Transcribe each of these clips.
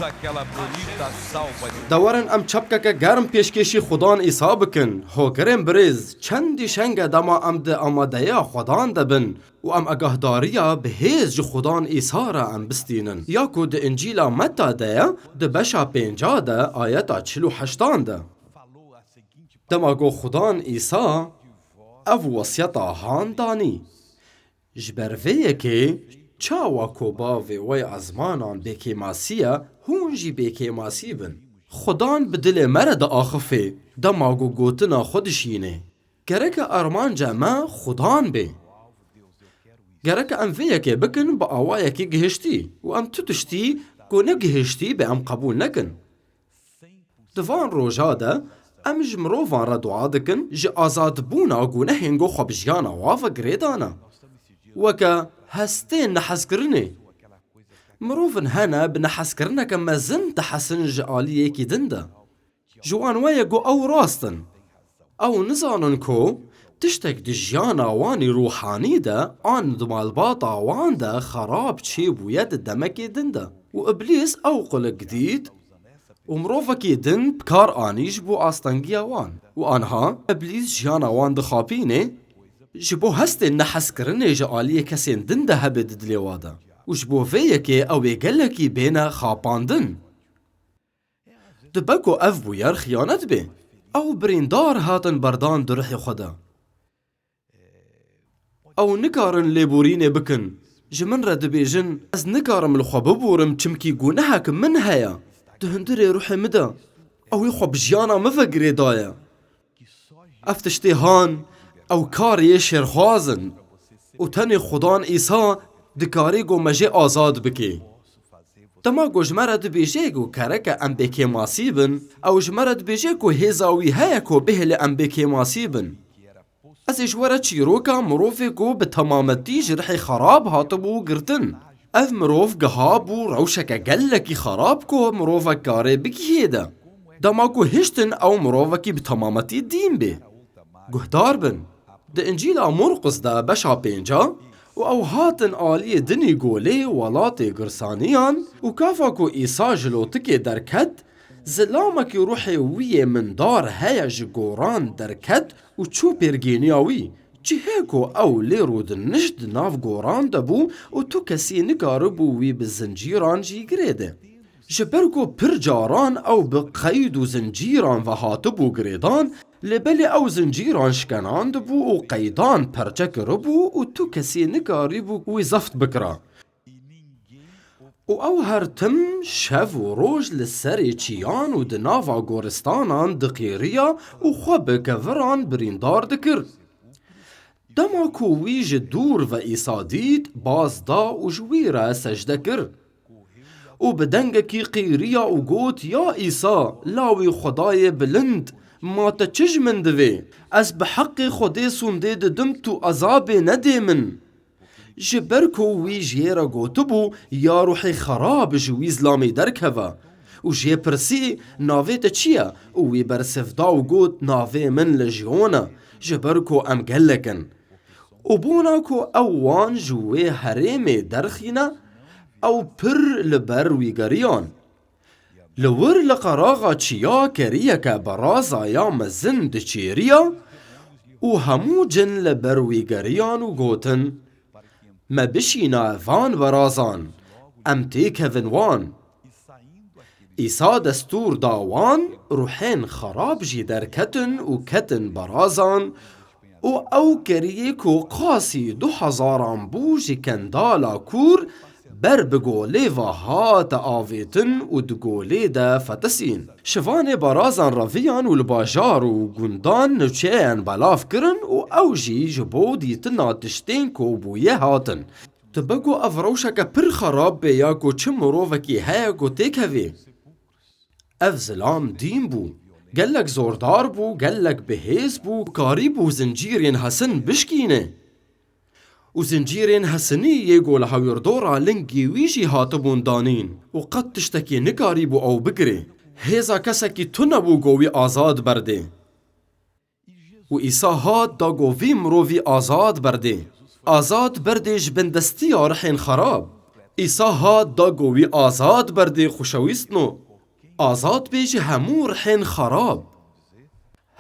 aquela bonita salva de دورن ام چپکه گرم پیشکشی خدان ایسا بکن هوگرم بریز چندی شنگ دما ام ده آماده خدان دبن و ام اگهداریا بهیز جو خدان ایسا را ام بستینن یا کو ده انجیلا متا ده ده بشا پینجا ده آیتا 48 ده falou a seguinte دما گو خدان ایسا او وصیتا هان دانی جبرویه که چاوا کو باوی وی ازمانان بکی ماسیه هونجی بکی ماسی بن خدان به دل مرد آخفه دما گو گوتنا خودشینه گرک ارمان جمع خدان به گرک ام ویه که بکن با آوایه که گهشتی و ام تو تشتی گو نگهشتی به ام قبول نکن دوان روژا ده ام جمروفان را دعا دکن جه آزاد بونا گو نهنگو خوابجیانا وافا گریدانا وکا هستین نحس کرنه مروفن هنا بنحس کرنه که مزن تحسن جعالیه کی دنده جوان ویا گو او راستن او نزانن کو تشتک دجیانا وانی روحانی ده آن دمالباطا وان ده خراب چی بوید دمکی دنده و ابلیس او قل جدید ومروفكي دن بكار آنيش بو آستنگيا وان وآنها ابليس جيانا وان دخابيني جبو هستن نحس کرنه جعالیه کسین دن ده هبه ددليوادا وجبو فيكي او يقلكي بينا خاباندن دبكو اف بو يار خيانت بي او بريندار هاتن بردان درحي خدا او نكارن ليبوريني بكن جمن رد بيجن از نكارم الخببورم چمكي گونهك من هيا دهندري روحي مدا او يخوب جيانا مفقري دايا افتشتي هان او کار یه شرخوازن و تنی خدان ایسا دکاری گو مجه آزاد بکی تما گو جمرد بیجه گو کرک ام بکی ماسیبن او جمرد بیجه گو هزاوی هیا کو بهل ام بکی ماسیبن از اجواره چیروکا مروفی گو به تمامتی جرحی خراب هاتبو گرتن اف مروف گهابو روشک گلکی خراب کو مروفا کاره بکی هیده دما گو هشتن او مروفکی به تمامتی دین بی گهدار بن ده انجیل مرقس ده بشا پینجا و او هاتن آلی دنی گوله ولات گرسانیان و کافا کو ایسا جلوتکی درکت زلامکی روحی وی من دار هیج گوران درکت و چو پرگینیاوی جهه کو او لیرود نشد ناف گوران دبو و تو کسی نکاربو وی بزنجیران جی گریده جبرکو پر جاران او بقید و زنجیران و هاتبو گریدان لبلی او زنجیران شکنان دبو و قیدان پرچک ربو و تو کسی نکاری بو و زفت بکرا و او هر تم شف و روش لسری چیان و دناوا گورستانان دقیریا و خواب کوران بریندار دکر دما کو ویج دور و ایسا دید باز دا و جویره سجده کر و بدنگکی قیریا و گوت یا ایسا لاوی خدای بلند ما تا چج من دوی از بحق خودی سونده دم تو عذاب نده من جبرکو وی جیرا گوتو بو یا روحی خراب جوی زلامی درکوا و جی پرسی ناوی تا چیه و وی برسفدا و گوت ناوی من لجیونا جبرکو ام گلکن و بونا کو اوان جوی حریم درخینا او پر لبر وی گریان لور لقراغا چیا کریه که برازا یا مزن ده چیریا و همو جن لبروی گریان و گوتن ما بشینا وان برازان ام تیکوین وان ایسا دستور داوان روحین خراب جی در کتن و کتن برازان و او کریه کو قاسی 2000 بوجی کندالا کور بر بگوله و هات آویتن و دگوله ده فتسین شوان برازان رویان و لباجار و گندان نوچهن بلاف کرن و اوجی جبو دیتنا تشتین کو بویه هاتن تبگو افروشک پر خراب به یا کو چه مروفکی هیا کو تیک هوی اف زلام دین بو گلک زوردار بو گلک بهیز بو کاری بو زنجیرین حسن بشکینه و زنجیرین حسنی یه گول هاویردورا لنگی ویجی هاتبون دانین و قد تشتکی نکاری بو او بگره هیزا کسکی تو نبو گوی آزاد برده و ایسا هات دا گوی مرووی آزاد برده جبندستی آرحین خراب ئیسا هات دا گۆوی ئازاد بەردێ خوشەویستن و ئازاد بێژی هەموو ڕحێن خەراب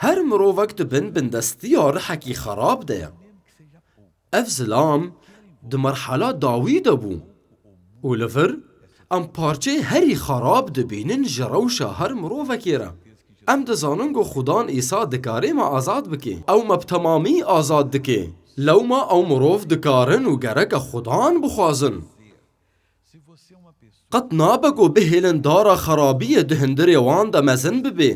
هەر مرۆڤێک dibin bindestiya rihekî xerab de ye ev zilam di merhela dawî de bû û li vir em parçeyê herî xerab dibînin ji rewşa her mirovekê re em dizanin ku xudan îsa dikarê me azad bike ew me bi temamî azad dike lewma ew mirov dikarin û gereke xudan bixwazin qet nabe ku bihêlin dara xerabiyê di hundirê wan de mezin bibe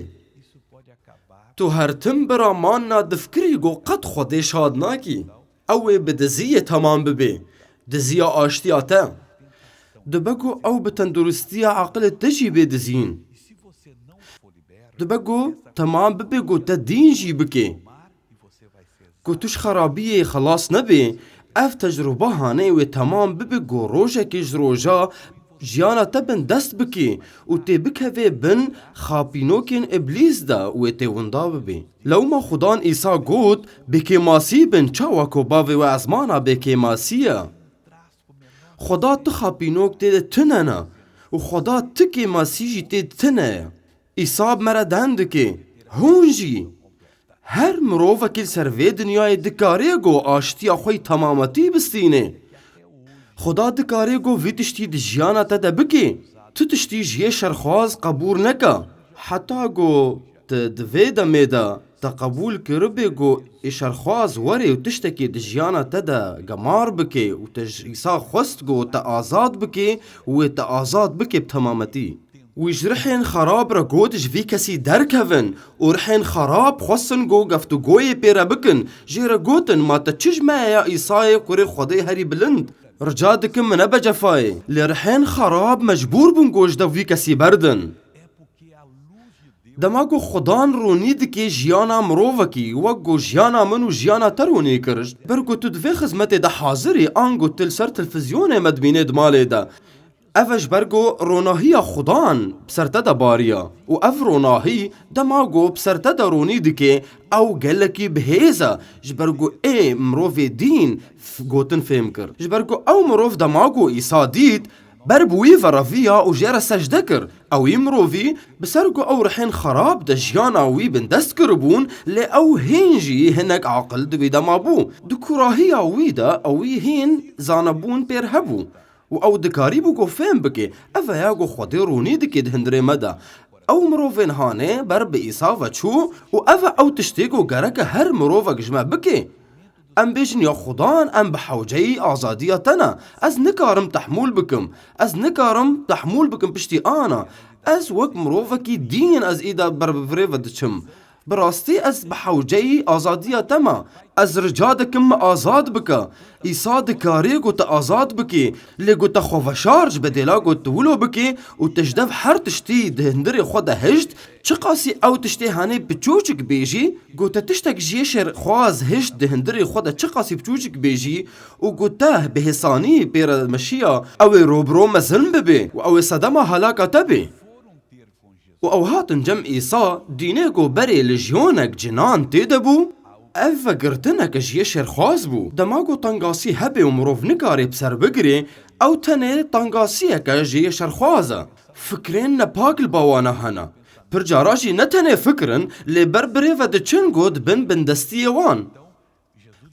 tu her tim bira manna difikirî ku qet Xwedê şad nakî ew ê bi diziyê temam bibe diziya aştiya te dibe ku ew bi tenduristiya eqilê te jî bê dizîn dibe ku temam bibe ku te dîn jî bike ku tu ji xerabiyê xelas nebê ev tecrübe hane wê temam bibe ku rojekê ji roja jiyana te bin dest bike û tê bikeve bin xapînokên îblîs de wê tê winda bibe lewma xudan îsa got bêkêmasî bin çawa ku bavê we ezmana bêkêmasî ye Xweda ti xapînok tê de tune ne û Xweda ti kêmasî jî tê tune ye îsa me re deng dike hûn jî her mirovekî ser vê dinyayê dikare got aştiya xwe yê temametî bistîne Xweda dikare got vî tiştî di jiyana te de bike tu tiştî ji yê şerxwaz qebûl neke heta got tu di vê demê de te qebûl kiribê got ê şerxwaz were û tiştekê di jiyana te de gemar bike û te ji îsa xwest got te azad bike û wê te azad bike bi temametî wî ji rihên xerab re got ji vî kesî derkevin û rihên xerab xwestin got geftugoyê pê re bikin jê re gotin ma te çi ji me ya îsayê kurê Xwedê herî bilind rica dikim min nebe cefayê lê rihên xerab mecbûr bûn got ji dev vî kesî berdin dema ku xudan ronî dike jiyana mirovekî wek ku jiyana min û jiyana te ronî kir ber ku tu di vê xizmetê de hazirî an ku tu li ser televîzyonê me dibînî di malê de ev e ji ber ku ronahiya xudan bi ser te de bariya û ev ronahî dema ku bi ser te de ronî dike ew gelekî bihêz e ji ber ku ê mirovê dîn gotin fêm kir ji ber ku ew mirov dema ku îsa dît ber bi wî veraviya û jê re secde kir ew î mirovî bi ser ku ew rihên xerab de jiyana wî bin dest kiribûn lê ew hên jî hinek aqil di vê dema bû di kurahiya wî de ew wî hên zanebûn pêr hebû û ew dikarî bû ku fêm bike ev e ya ku Xwedê ronî dike di hundirê me de ew mirovên hanê ber bi îsa veçû û ev e ew tiştê ku gereke her mirovek ji me bike em bêjin ya xudan em bi hewceyî azadiya te ne ez nikarim tehmûl bikim ez nikarim tehmûl bikim piştî ana ez wek mirovekî dîn ez îda ber bi virê ve diçim bi rastî ez bi hewceyî azadiya te me ez rica dikim me azad bike îsa dikarê ku te azad bike lê ku te xweveşar ji bedêla ku tu wilo bike û te ji dev her tiştî di hundirê xwe de hişt çi qasî ew tiştê henê biçûçik bêjî ku te tiştek ji yê şerxwaz hişt di hundirê xwe de çi qasî biçûçik bêjî û ku te bi hêsanî pê re meşiya ew ê robro mezin bibe û ew ê sedema helaka te bê û ew hatin cem îsa dînê ku berê li jiyonek cinan tê de bû ev vegirtineke ji yê şerxwaz bû dema ku tangasî hebe û mirov nikarê bi ser bigire ew tenê tangasiyeke ji yê şerxwaz e fikrên nepak li bawana hene pir cara jî ne tenê fikirin lê ber birê ve diçin ku dibin bindestiyê wan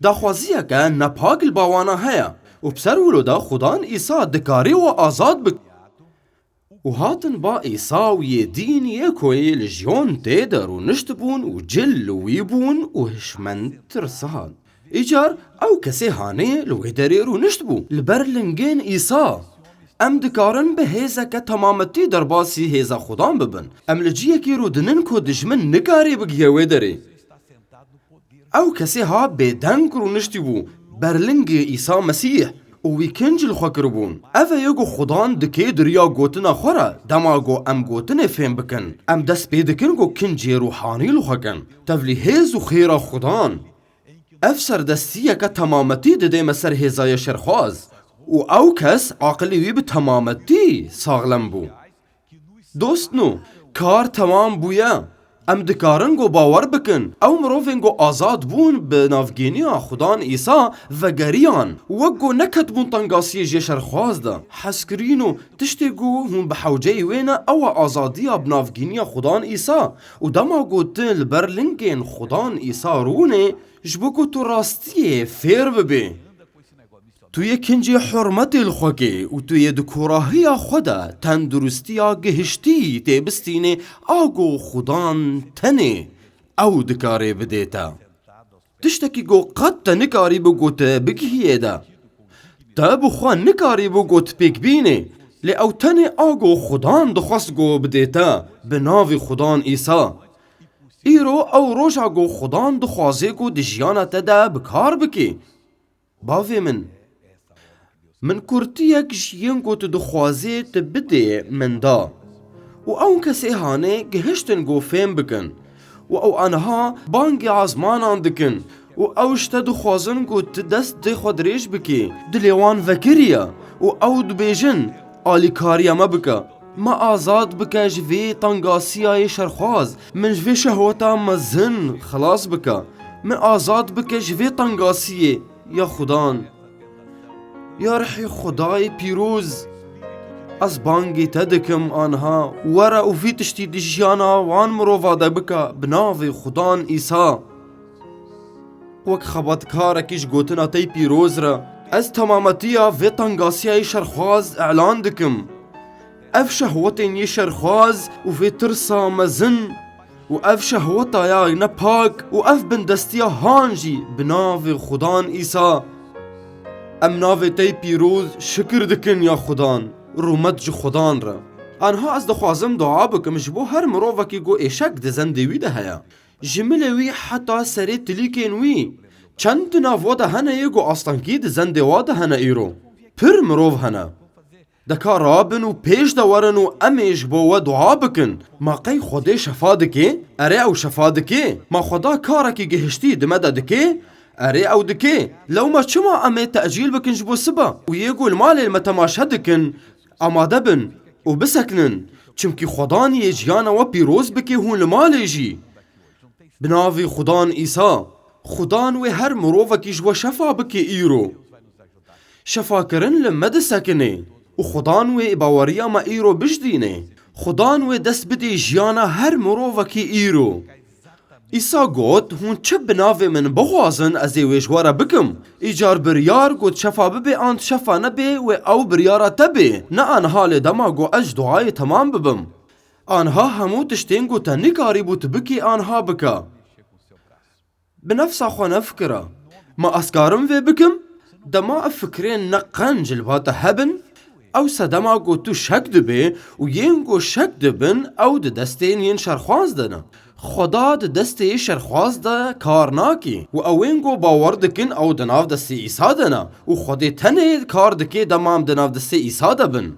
daxwaziyeke nepak li bawana heye û bi ser wilo de xudan îsa dikarî û azad bike û hatin ba îsa û yê dîn yê koyê li jiyon tê de rûnişt bûn û cil li wî bûn û hişmend tirsan îcar ew kesê hanê li wê derê rûnişt bû li ber lingên îsa em dikarin bi hêzeke temametî derbasî hêza xudan bibin em li ciyekî rûdinin ku dijmin nikarê bigihe wê derê ew kesê ha bêdeng rûniştî bû ber lingê îsa mesîh û wî kinc li xwe kiribûn ev e ku xudan dike diriya gotina xwe re dema ku em gotinê fêm bikin em dest pê dikin ku kincê rûhanî li xwe kin tevlî hêz û xêra xudan ev serdestiyeke temametî dide me ser hêzaya şerxwaz û ew kes aqilê wî bi temametî saxlem bû dostno kar temam bûye ام دکارن گو باور بکن او مروفین گو آزاد بون به نافگینیا خدان ایسا و گریان وگو نکت بون تنگاسی جشر خواز ده حسکرینو تشتی گو هون بحوجه وینا او آزادیا بنافگینیا خدان ایسا و دما گو تل برلنگین خدان ایسا رونه جبو تو راستیه فیر ببی تو یه کنجی حرمت الخوکه و تو یه دکوراهی خودا تندرستی گهشتی تیبستینه آگو خدان تنه او دکاره بدیتا تشتکی گو قد تنکاری بگو تا بگهیه دا تا بخوان نکاری بگو تا بگ بینه لی او تنه آگو خدان دخواست گو بدیتا بناوی خدان ایسا ایرو او روشا گو خدان دخوازه گو دجیانا تدا بکار بکی باوی من کرتیک جیان گو دخوازه تبده من دا و اون کسی هانه گهشتن گو فهم بکن و او آنها بانگی عزمانان دکن و اوش تدخوازن گو تدست دی خود ریش بکی دلیوان وکریه و او دبیجن آلی کاریا ما بکا ما آزاد بکا جوی تنگاسیای شرخواز من جوی شهوتا مزن خلاص بکا من آزاد بکا جوی تنگاسیه یا خدان یا رحی خدای پیروز از بانگی تدکم آنها ورا و فی تشتی دجیانا وان مروفاده بکا بناوی خدان ایسا وک خباتکارکیش گوتنا تی پیروز را از تمامتیا وی تنگاسیای شرخواز اعلان دکم اف شهوتین یه شرخواز و فی ترسا مزن و اف شهوتا یا نپاک و اف بندستیا هانجی بناوی خدان ایسا ام ناوی تی پیروز شکر دکن یا خدان رومت جو خدان را آنها از دخوازم دعا بکم جبو هر مروفا کی گو ایشک دزنده وی ده هیا جمله وی حتی سری تلیکین وی چند ناو ده هنه یگو آستانکی دزنده واده هنه ایرو پر مروف هنه دکا رابن و پیش دورن و امیش بو و دعا بکن ما قی خوده شفا دکی اره او شفا دکی ما خدا کارکی گهشتی دمده دکی اره او دکی لو ما چما امی تأجیل بکن جبو سبا و یگو المال المتماشه دکن آماده بن و بسکنن چمکی خدان یه جیانا و پیروز بکی هون المال جی بناوی خدان ایسا خدان و هر مروفا کیش و شفا بکی ایرو شفا کرن لمد سکنه و خدان و باوریا ما ایرو بجدینه خدان و دست بدی جیانا هر مروفا کی ایرو ایسا گوت هون چه بناوی من بخوازن از ایوشوارا بکم ایجار بریار گوت شفا ببی آنت شفا نبی و او بریارا تبی نه آنها لدما گو اج دعای تمام ببم آنها همو تشتین گوتا نکاری بوت بکی آنها بکا بنفسا خو نفکرا ما اسکارم وی بکم دما افکرین نقنج الباتا هبن او سدما گو تو شک دبی و ین گو شک دبن او دستین ین شرخواز دنا خدا دستی شرخواز ده کار ناکی و اوین گو باور دکن او دناف دستی ایسا دنا و خودی تنه کار دکی دمام دناف دستی ایسا دبن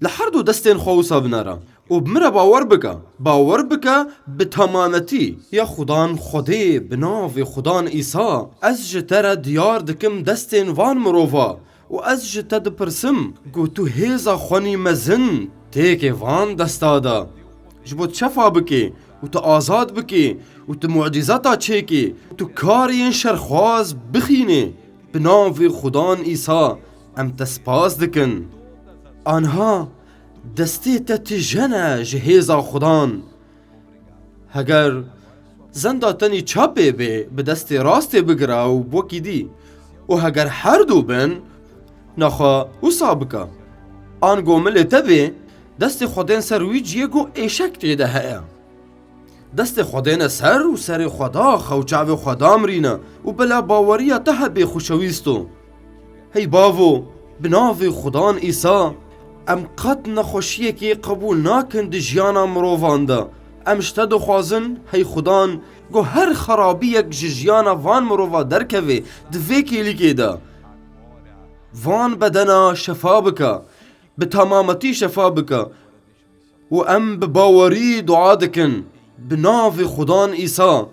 لحر دو دستین خوصا بنارا و بمرا باور بکا بتمامتی یا خدان خودی بناف خدان ایسا از جتر دیار دکم دستین وان مروفا و از جتر دپرسم گو تو هیزا خونی مزن تیک وان دستادا جبو شفا بکی و تو آزاد بکی و تو معجزاتا چیکی و تو کارین شرخواز بخینه بناوی خدان ایسا ام تسپاس دکن آنها دستی تتجنه جهیزا خدان هگر زنده تنی چاپه به دست راست بگره و بوکی دی و هگر هر دو بن نخوا و سابقه آن گومل تبه دست خودین سر وی جیگو ایشک تیده هیا دست خودین سر و سر خدا خوچاو خدا مرینه و بلا باوریا ته به خوشویستو هی باوو بناوی خدان ایسا ام قد نخوشیه که قبول ناکن دی جیانا مروفانده ام شتد خوازن هی خدان گو هر خرابی یک جیانا وان مروفا درکوی دوی کلی که ده وان بدنا شفا بکا بتمامتی شفا بکا و ام بباوری دعا دکن بناوی خدان ایسا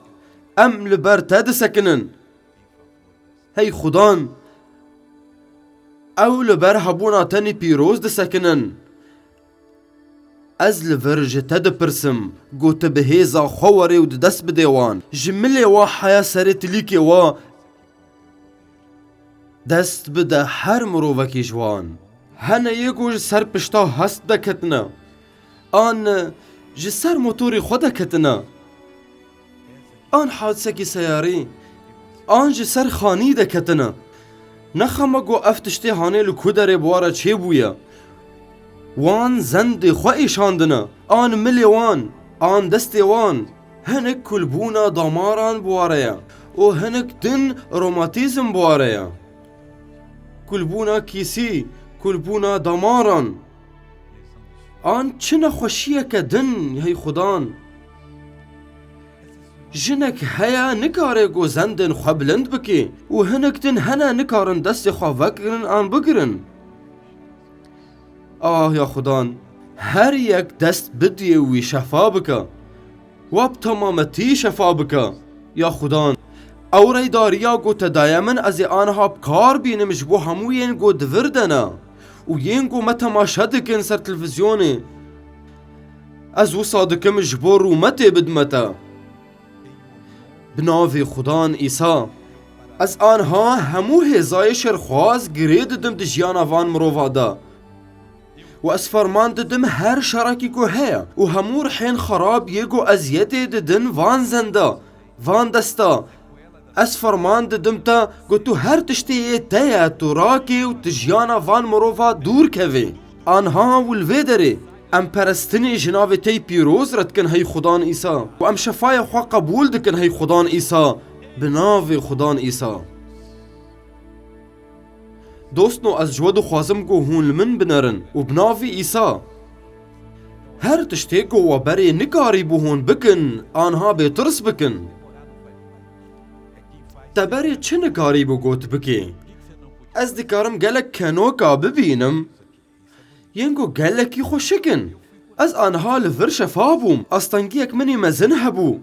ام لبر تد سکنن هی خدان او لبر هبونا تنی پیروز ده سکنن از لورج تد پرسم گوت بهیزا خواره و دست بدیوان جمله وا حیا سر تلیکی وا دست بده هر مرووکی جوان هنه یکو سر پشتا هست دکتنا آن جسر موتوری خود کتنا آن حادثه کی سیاری آن جسر خانی دکتنا نخما گو افتشتی هانه لکودر بوارا چه بویا وان زند خواهی شاندنا آن ملی وان آن دستی وان هنک کلبونا داماران بواریا و هنک دن روماتیزم بواریا کلبونا کیسی کلبونا داماران آن چه خوشیه که دن یهی خدان جنک هیا نکاره گو زندن خواه بلند بکی و هنک دن هنه نکارن دست خواه وکرن آن بگرن یا خدان هر یک دست بدیه وی شفا بکا و بتمامتی شفا بکا یا خدان اوری داریا گو تدایمن از آنها بکار بینمش بو همو ین گو دوردنا و ین گو متماشا دکن سر تلویزیونی از و صادقمش بو رومتی بدمتا بناوی خدان ایسا از آنها همو هزای شرخواز گرید دم دجیانا وان مرووادا و از فرمان ددم هر شراکی کو هیا و همو رحین خراب یگو ازیتی ددن وان زنده وان دستا از فرمان ددم تا گو تو هر تشتی تیا تو راکی و تجیانا وان مروفا دور کوی آنها ولوی داری ام پرستنی جناوی تی پیروز رد کن هی خدان ایسا و ام شفای خوا قبول دکن هی خدان ایسا بناوی خدان ایسا دوستنو از جود خوازم گو هون لمن بنرن و بناوی ایسا هر تشتی گو و بری نکاری بو هون بکن آنها بیترس بکن تبری چه نکاری بو گوت بکی از دکارم گلک کنوکا ببینم ینگو گلکی خوشکن از آنها لفر شفا بوم استانگیک منی مزن هبو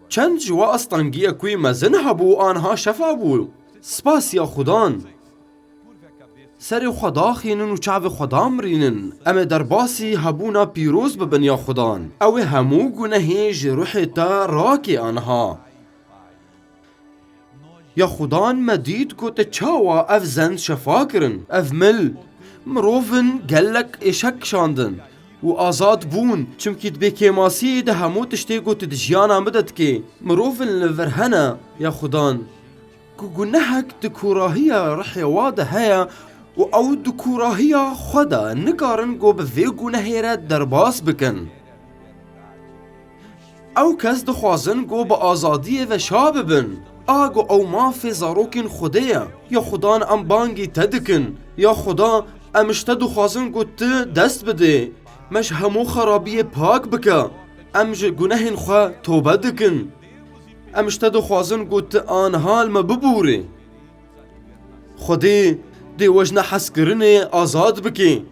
چند جوا استانگیک کوی مزن هبو آنها شفا بو سپاس یا خدان سر خدا خینن و چاو خدا مرینن اما در باسی هبونا پیروز ببن یا خدان او همو گناهی جروح تا راکی آنها یا خدان مدید کت چاوا اف زند شفا کرن اف مل مروفن گلک اشک شاندن و آزاد بون چمکید بکی ماسی ده همو تشتی گوت دجیانا مدد که مروفن لورهنه یا خدان که گناهک دکوراهی رحی واده هیا و او دکوراهی خدا نکارن گو به وی گناهی را درباس بکن او کس دخوازن گو به آزادی و شاب بن آگو او ما فی زاروکن خودیا یا خدان ام بانگی تدکن یا خدا امشته دخوازن گو ت دست بده مش همو خرابی پاک بکا امج گناهین خواه توبه دکن امشته دخوازن گو ت آن حال ما ببوری خودی دی وجه حس کرنه آزاد بکی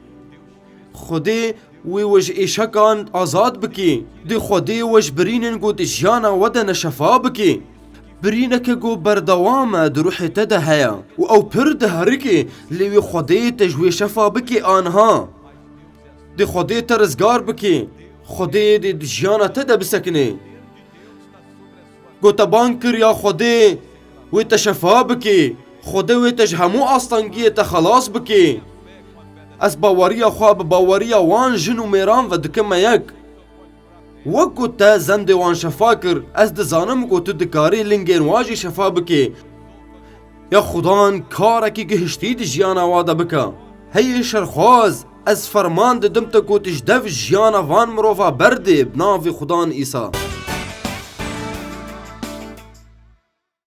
خودی وی وجه ایشکان آزاد بکی دی خودی وجه برینن گو دی جانا ودن شفا بکی برینک گو بردوام دروح تده هیا و او پر ده هرکی لیوی خودی تجوی شفا بکی آنها دی خودی ترزگار بکی خودی دی جانا تده بسکنی گو تبان کر یا خودی وی تشفا بکی خودی وی تج همو آستانگی تخلاص بکی از باوریا خواب باوریا وان جن و میران و دکم یک وکو تا زند وان شفا کر از دزانم گو تو دکاری لنگین واجی شفا بکی یا خدان کارکی گهشتی دی جیانا وادا بکا هی شرخواز از فرمان دم تا گو تجدف جیانا وان مروفا برده بناوی خدان ایسا